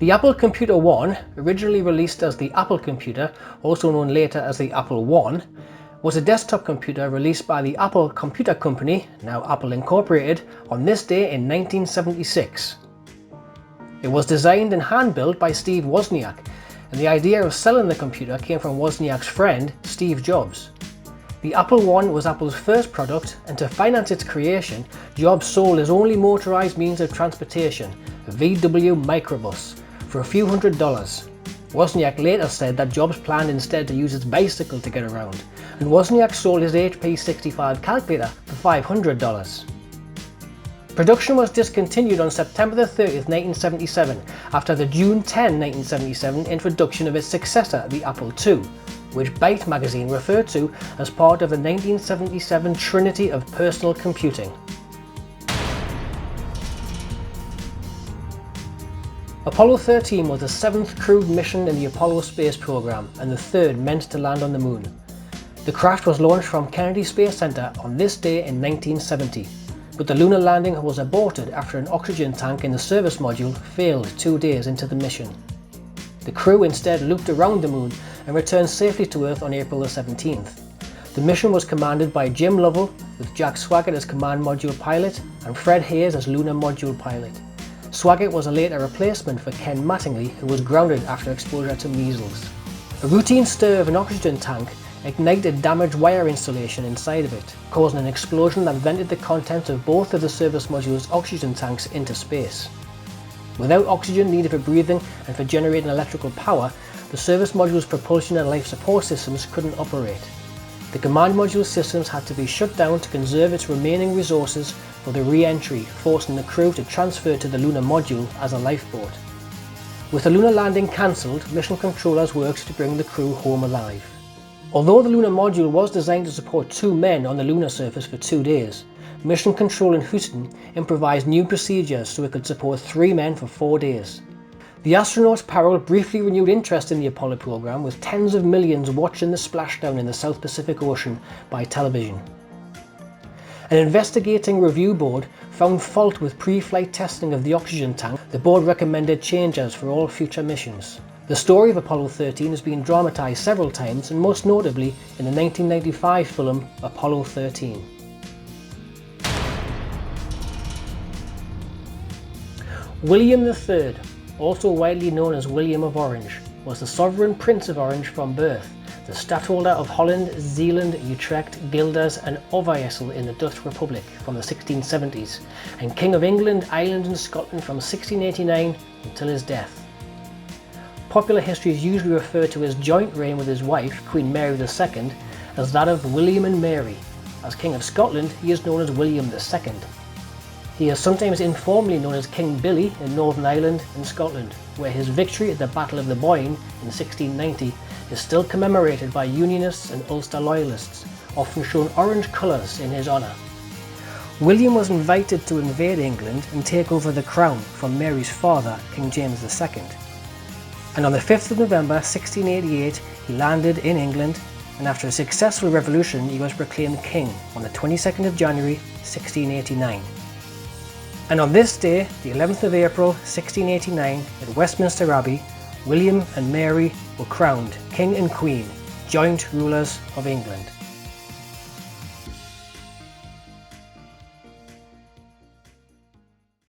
The Apple Computer 1, originally released as the Apple Computer, also known later as the Apple I, was a desktop computer released by the Apple Computer Company, now Apple Incorporated, on this day in 1976. It was designed and hand-built by Steve Wozniak, and the idea of selling the computer came from Wozniak's friend, Steve Jobs. The Apple I was Apple's first product, and to finance its creation, Jobs sold his only motorized means of transportation, a VW microbus, for a few $100s. Wozniak later said that Jobs planned instead to use his bicycle to get around, and Wozniak sold his HP 65 calculator for $500. Production was discontinued on September 30, 1977, after the June 10, 1977 introduction of its successor, the Apple II, which Byte magazine referred to as part of the 1977 trinity of personal computing. Apollo 13 was the 7th crewed mission in the Apollo space program and the 3rd meant to land on the moon. The craft was launched from Kennedy Space Center on this day in 1970, but the lunar landing was aborted after an oxygen tank in the service module failed 2 days into the mission. The crew instead looped around the moon and returned safely to Earth on April 17th. The mission was commanded by Jim Lovell, with Jack Swigert as command module pilot and Fred Hayes as lunar module pilot. Swigert was a later replacement for Ken Mattingly, who was grounded after exposure to measles. A routine stir of an oxygen tank ignited damaged wire insulation inside of it, causing an explosion that vented the contents of both of the service module's oxygen tanks into space. Without oxygen needed for breathing and for generating electrical power, the service module's propulsion and life support systems couldn't operate. The command module systems had to be shut down to conserve its remaining resources for the re-entry, forcing the crew to transfer to the lunar module as a lifeboat. With the lunar landing cancelled, mission controllers worked to bring the crew home alive. Although the lunar module was designed to support 2 men on the lunar surface for 2 days, Mission Control in Houston improvised new procedures so it could support 3 men for 4 days. The astronauts' parole briefly renewed interest in the Apollo program, with tens of millions watching the splashdown in the South Pacific Ocean by television. An investigating review board found fault with pre-flight testing of the oxygen tank. The board recommended changes for all future missions. The story of Apollo 13 has been dramatized several times, and most notably in the 1995 film Apollo 13. William III, also widely known as William of Orange, was the sovereign Prince of Orange from birth, the Stadtholder of Holland, Zeeland, Utrecht, Guelders and Overijssel in the Dutch Republic from the 1670s, and King of England, Ireland and Scotland from 1689 until his death. Popular histories usually refer to his joint reign with his wife, Queen Mary II, as that of William and Mary. As King of Scotland, he is known as William II. He is sometimes informally known as King Billy in Northern Ireland and Scotland, where his victory at the Battle of the Boyne in 1690 is still commemorated by Unionists and Ulster Loyalists, often shown orange colours in his honour. William was invited to invade England and take over the crown from Mary's father, King James II. And on the 5th of November 1688 he landed in England, and after a successful revolution he was proclaimed king on the 22nd of January 1689. And on this day, the 11th of April 1689, at Westminster Abbey, William and Mary were crowned King and Queen, joint rulers of England.